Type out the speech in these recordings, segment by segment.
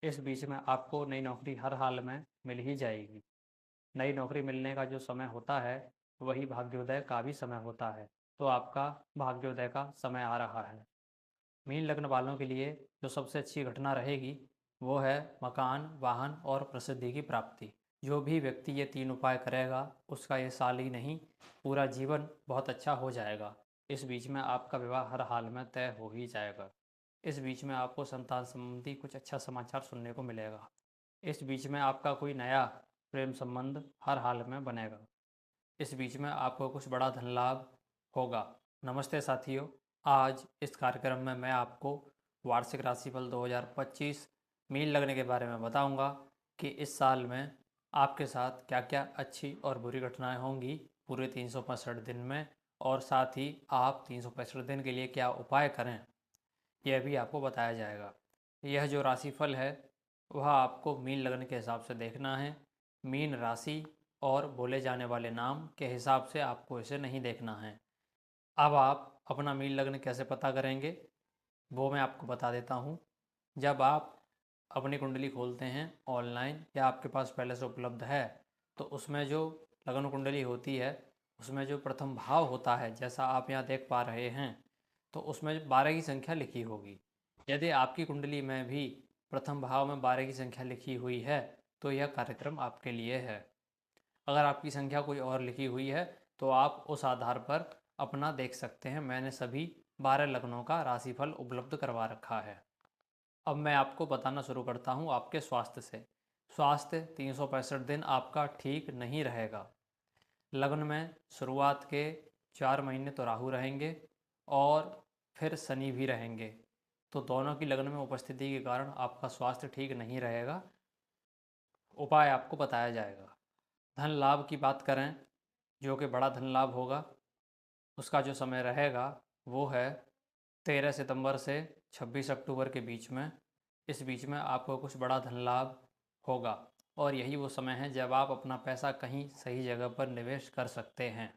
इस बीच में आपको नई नौकरी हर हाल में मिल ही जाएगी। नई नौकरी मिलने का जो समय होता है वही भाग्योदय का भी समय होता है। तो आपका भाग्योदय का समय आ रहा है। मीन लग्न वालों के लिए जो सबसे अच्छी घटना रहेगी वो है मकान, वाहन और प्रसिद्धि की प्राप्ति। जो भी व्यक्ति ये तीन उपाय करेगा उसका ये साल ही नहीं पूरा जीवन बहुत अच्छा हो जाएगा। इस बीच में आपका विवाह हर हाल में तय हो ही जाएगा। इस बीच में आपको संतान संबंधी कुछ अच्छा समाचार सुनने को मिलेगा। इस बीच में आपका कोई नया प्रेम संबंध हर हाल में बनेगा। इस बीच में आपको कुछ बड़ा धन लाभ होगा। नमस्ते साथियों, आज इस कार्यक्रम में मैं आपको वार्षिक राशिफल 2025 मीन लगने के बारे में बताऊंगा कि इस साल में आपके साथ क्या क्या अच्छी और बुरी घटनाएं होंगी पूरे 365 दिन में, और साथ ही आप 365 दिन के लिए क्या उपाय करें यह भी आपको बताया जाएगा। यह जो राशिफल है वह आपको मीन लगन के हिसाब से देखना है। मीन राशि और बोले जाने वाले नाम के हिसाब से आपको इसे नहीं देखना है। अब आप अपना मीन लग्न कैसे पता करेंगे वो मैं आपको बता देता हूँ। जब आप अपनी कुंडली खोलते हैं ऑनलाइन या आपके पास पहले से उपलब्ध है तो उसमें जो लगन कुंडली होती है उसमें जो प्रथम भाव होता है जैसा आप यहाँ देख पा रहे हैं तो उसमें 12 की संख्या लिखी होगी। यदि आपकी कुंडली में भी प्रथम भाव में 12 की संख्या लिखी हुई है तो यह कार्यक्रम आपके लिए है। अगर आपकी संख्या कोई और लिखी हुई है तो आप उस आधार पर अपना देख सकते हैं। मैंने सभी 12 लग्नों का राशिफल उपलब्ध करवा रखा है। अब मैं आपको बताना शुरू करता हूँ आपके स्वास्थ्य से। स्वास्थ्य 365 दिन आपका ठीक नहीं रहेगा। लग्न में शुरुआत के 4 महीने तो राहु रहेंगे और फिर शनि भी रहेंगे, तो दोनों की लग्न में उपस्थिति के कारण आपका स्वास्थ्य ठीक नहीं रहेगा। उपाय आपको बताया जाएगा। धन लाभ की बात करें, जो कि बड़ा धन लाभ होगा, उसका जो समय रहेगा वो है 13 सितंबर से 26 अक्टूबर के बीच में। इस बीच में आपको कुछ बड़ा धन लाभ होगा और यही वो समय है जब आप अपना पैसा कहीं सही जगह पर निवेश कर सकते हैं।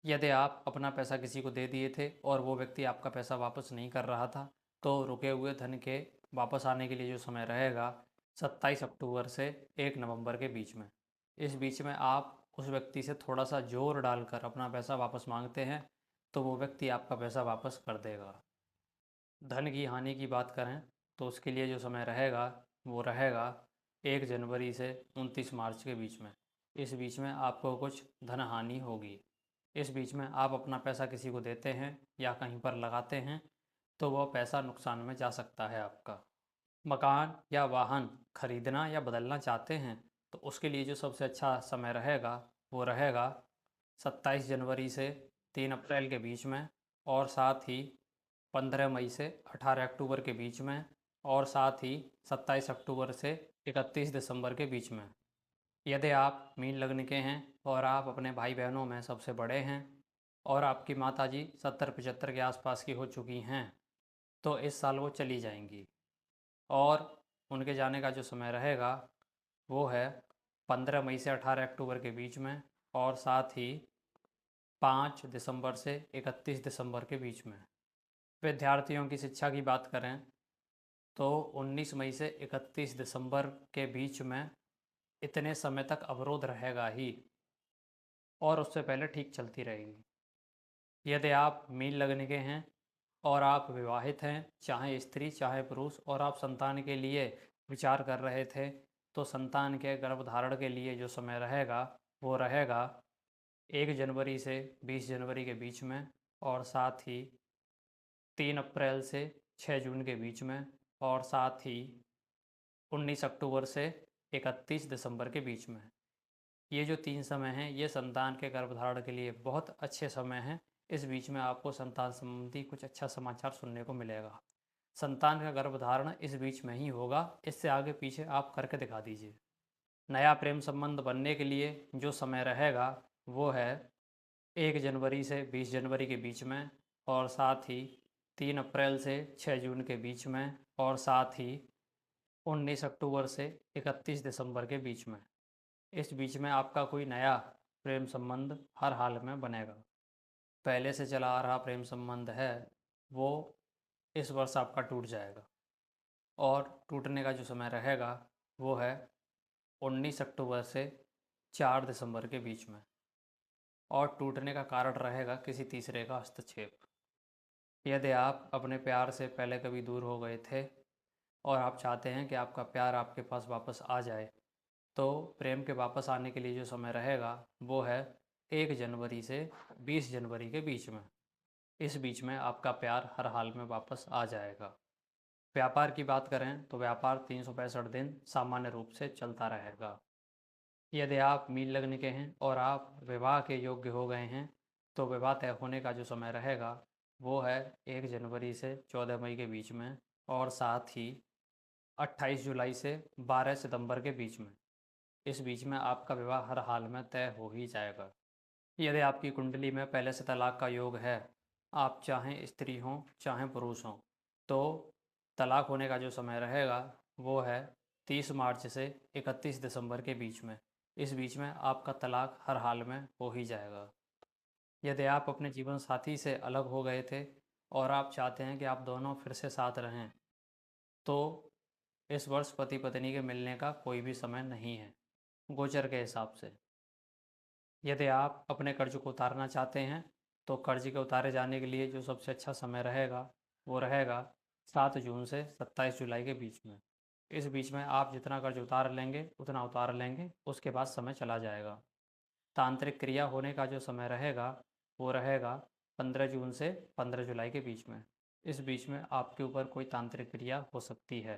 यदि आप अपना पैसा किसी को दे दिए थे और वो व्यक्ति आपका पैसा वापस नहीं कर रहा था तो रुके हुए धन के वापस आने के लिए जो समय रहेगा 27 अक्टूबर से 1 नवंबर के बीच में। इस बीच में आप उस व्यक्ति से थोड़ा सा जोर डालकर अपना पैसा वापस मांगते हैं तो वो व्यक्ति आपका पैसा वापस कर देगा। धन की हानि की बात करें तो उसके लिए जो समय रहेगा वो रहेगा 1 जनवरी से 29 मार्च के बीच में। इस बीच में आपको कुछ धन हानि होगी। इस बीच में आप अपना पैसा किसी को देते हैं या कहीं पर लगाते हैं तो वह पैसा नुकसान में जा सकता है आपका। मकान या वाहन खरीदना या बदलना चाहते हैं तो उसके लिए जो सबसे अच्छा समय रहेगा वो रहेगा 27 जनवरी से 3 अप्रैल के बीच में, और साथ ही 15 मई से 18 अक्टूबर के बीच में, और साथ ही 27 अक्टूबर से 31 दिसंबर के बीच में। यदि आप मीन लग्न के हैं और आप अपने भाई बहनों में सबसे बड़े हैं और आपकी माताजी 70-75 के आसपास की हो चुकी हैं तो इस साल वो चली जाएंगी, और उनके जाने का जो समय रहेगा वो है 15 मई से 18 अक्टूबर के बीच में, और साथ ही 5 दिसंबर से 31 दिसंबर के बीच में। विद्यार्थियों की शिक्षा की बात करें तो 19 मई से 31 दिसंबर के बीच में इतने समय तक अवरोध रहेगा ही, और उससे पहले ठीक चलती रहेगी। यदि आप मीन लगने के हैं और आप विवाहित हैं, चाहे स्त्री चाहे पुरुष, और आप संतान के लिए विचार कर रहे थे तो संतान के गर्भधारण के लिए जो समय रहेगा वो रहेगा 1 जनवरी से 20 जनवरी के बीच में, और साथ ही 3 अप्रैल से 6 जून के बीच में, और साथ ही 19 अक्टूबर से 31 दिसंबर के बीच में। ये जो 3 समय हैं ये संतान के गर्भधारण के लिए बहुत अच्छे समय हैं। इस बीच में आपको संतान संबंधी कुछ अच्छा समाचार सुनने को मिलेगा। संतान का गर्भधारण इस बीच में ही होगा, इससे आगे पीछे आप करके दिखा दीजिए। नया प्रेम संबंध बनने के लिए जो समय रहेगा वो है 1 जनवरी से 20 जनवरी के बीच में, और साथ ही 3 अप्रैल से 6 जून के बीच में, और साथ ही 19 अक्टूबर से 31 दिसंबर के बीच में। इस बीच में आपका कोई नया प्रेम संबंध हर हाल में बनेगा। पहले से चला आ रहा प्रेम संबंध है वो इस वर्ष आपका टूट जाएगा। और टूटने का जो समय रहेगा वो है 19 अक्टूबर से 4 दिसंबर के बीच में। और टूटने का कारण रहेगा किसी तीसरे का हस्तक्षेप। यदि आप अपने प्यार से पहले कभी दूर हो गए थे और आप चाहते हैं कि आपका प्यार आपके पास वापस आ जाए, तो प्रेम के वापस आने के लिए जो समय रहेगा वो है 1 जनवरी से 20 जनवरी के बीच में। इस बीच में आपका प्यार हर हाल में वापस आ जाएगा। व्यापार की बात करें तो व्यापार 365 दिन सामान्य रूप से चलता रहेगा। यदि आप मीन लग्न के हैं और आप विवाह के योग्य हो गए हैं, तो विवाह तय होने का जो समय रहेगा वो है 1 जनवरी से 14 मई के बीच में, और साथ ही 28 जुलाई से 12 सितंबर के बीच में। इस बीच में आपका विवाह हर हाल में तय हो ही जाएगा। यदि आपकी कुंडली में पहले से तलाक का योग है, आप चाहें स्त्री हों चाहें पुरुष हों, तो तलाक होने का जो समय रहेगा वो है 30 मार्च से 31 दिसंबर के बीच में। इस बीच में आपका तलाक हर हाल में हो ही जाएगा। यदि आप अपने जीवन साथी से अलग हो गए थे और आप चाहते हैं कि आप दोनों फिर से साथ रहें, तो इस वर्ष पति पत्नी के मिलने का कोई भी समय नहीं है गोचर के हिसाब से। यदि आप अपने कर्ज को उतारना चाहते हैं, तो कर्ज के उतारे जाने के लिए जो सबसे अच्छा समय रहेगा वो रहेगा 7 जून से 27 जुलाई के बीच में। इस बीच में आप जितना कर्ज उतार लेंगे उतना उतार लेंगे, उसके बाद समय चला जाएगा। तांत्रिक क्रिया होने का जो समय रहेगा वो रहेगा 15 जून से 15 जुलाई के बीच में। इस बीच में आपके ऊपर कोई तांत्रिक क्रिया हो सकती है।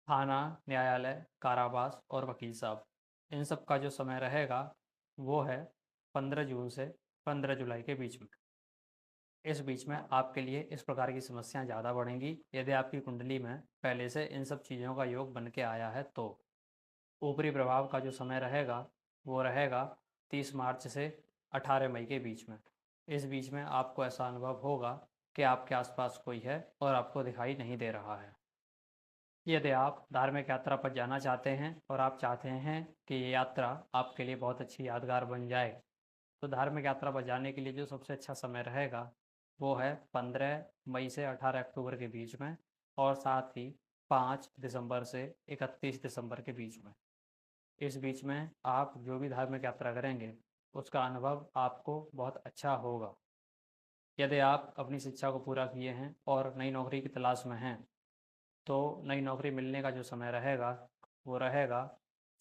थाना, न्यायालय, कारावास और वकील साहब, इन सब का जो समय रहेगा वो है 15 जून से 15 जुलाई के बीच में। इस बीच में आपके लिए इस प्रकार की समस्याएं ज़्यादा बढ़ेंगी यदि आपकी कुंडली में पहले से इन सब चीज़ों का योग बन के आया है तो। ऊपरी प्रभाव का जो समय रहेगा वो रहेगा 30 मार्च से 18 मई के बीच में। इस बीच में आपको ऐसा अनुभव होगा कि आपके आसपास कोई है और आपको दिखाई नहीं दे रहा है। यदि आप धार्मिक यात्रा पर जाना चाहते हैं और आप चाहते हैं कि ये यात्रा आपके लिए बहुत अच्छी यादगार बन जाए, तो धार्मिक यात्रा पर जाने के लिए जो सबसे अच्छा समय रहेगा वो है 15 मई से 18 अक्टूबर के बीच में, और साथ ही 5 दिसंबर से 31 दिसंबर के बीच में। इस बीच में आप जो भी धार्मिक यात्रा करेंगे उसका अनुभव आपको बहुत अच्छा होगा। यदि आप अपनी शिक्षा को पूरा किए हैं और नई नौकरी की तलाश में हैं, तो नई नौकरी मिलने का जो समय रहेगा वो रहेगा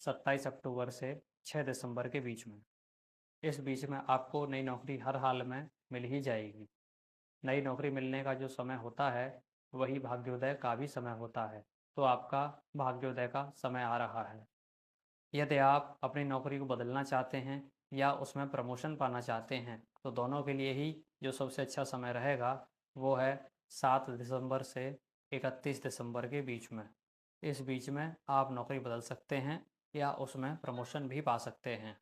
27 अक्टूबर से 6 दिसंबर के बीच में। इस बीच में आपको नई नौकरी हर हाल में मिल ही जाएगी। नई नौकरी मिलने का जो समय होता है वही भाग्योदय का भी समय होता है, तो आपका भाग्योदय का समय आ रहा है। यदि आप अपनी नौकरी को बदलना चाहते हैं या उसमें प्रमोशन पाना चाहते हैं, तो दोनों के लिए ही जो सबसे अच्छा समय रहेगा वो है 7 दिसंबर से 31 दिसंबर के बीच में। इस बीच में आप नौकरी बदल सकते हैं या उसमें प्रमोशन भी पा सकते हैं।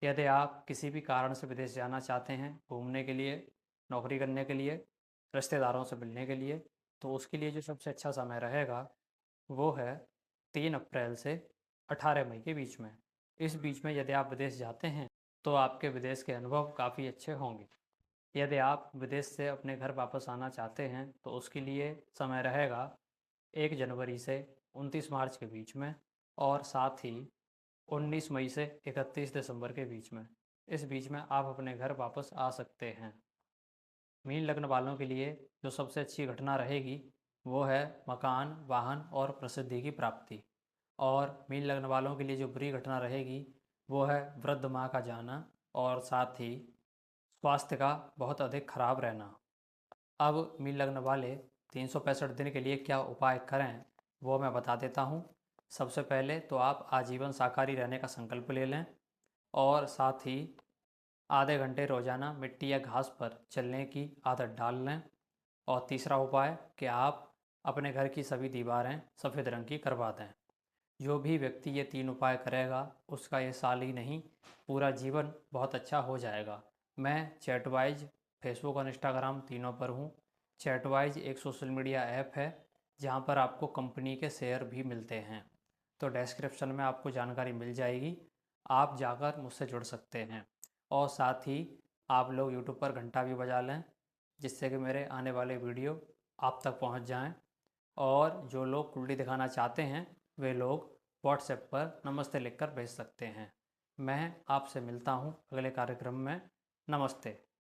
यदि आप किसी भी कारण से विदेश जाना चाहते हैं घूमने के लिए, नौकरी करने के लिए, रिश्तेदारों से मिलने के लिए, तो उसके लिए जो सबसे अच्छा समय रहेगा वो है 3 अप्रैल से 18 मई के बीच में। इस बीच में यदि आप विदेश जाते हैं तो आपके विदेश के अनुभव काफ़ी अच्छे होंगे। यदि आप विदेश से अपने घर वापस आना चाहते हैं तो उसके लिए समय रहेगा 1 जनवरी से 29 मार्च के बीच में, और साथ ही 19 मई से 31 दिसंबर के बीच में। इस बीच में आप अपने घर वापस आ सकते हैं। मीन लग्न वालों के लिए जो सबसे अच्छी घटना रहेगी वो है मकान, वाहन और प्रसिद्धि की प्राप्ति। और मीन लग्न वालों के लिए जो बुरी घटना रहेगी वो है वृद्ध माँ का जाना, और साथ ही स्वास्थ्य का बहुत अधिक खराब रहना। अब मीन लग्न वाले 365 दिन के लिए क्या उपाय करें वो मैं बता देता हूँ। सबसे पहले तो आप आजीवन शाकाहारी रहने का संकल्प ले लें, और साथ ही आधे घंटे रोजाना मिट्टी या घास पर चलने की आदत डाल लें। और तीसरा उपाय कि आप अपने घर की सभी दीवारें सफ़ेद रंग की करवा दें। जो भी व्यक्ति ये 3 उपाय करेगा उसका ये साल ही नहीं पूरा जीवन बहुत अच्छा हो जाएगा। मैं चैटवाइज फेसबुक और इंस्टाग्राम तीनों पर हूँ। चैटवाइज एक सोशल मीडिया ऐप है जहाँ पर आपको कंपनी के शेयर भी मिलते हैं, तो डिस्क्रिप्शन में आपको जानकारी मिल जाएगी, आप जाकर मुझसे जुड़ सकते हैं। और साथ ही आप लोग यूट्यूब पर घंटा भी बजा लें जिससे कि मेरे आने वाले वीडियो आप तक पहुंच जाएं। और जो लोग कुंडली दिखाना चाहते हैं वे लोग व्हाट्सएप पर नमस्ते लिखकर भेज सकते हैं। मैं आपसे मिलता हूँ अगले कार्यक्रम में। नमस्ते।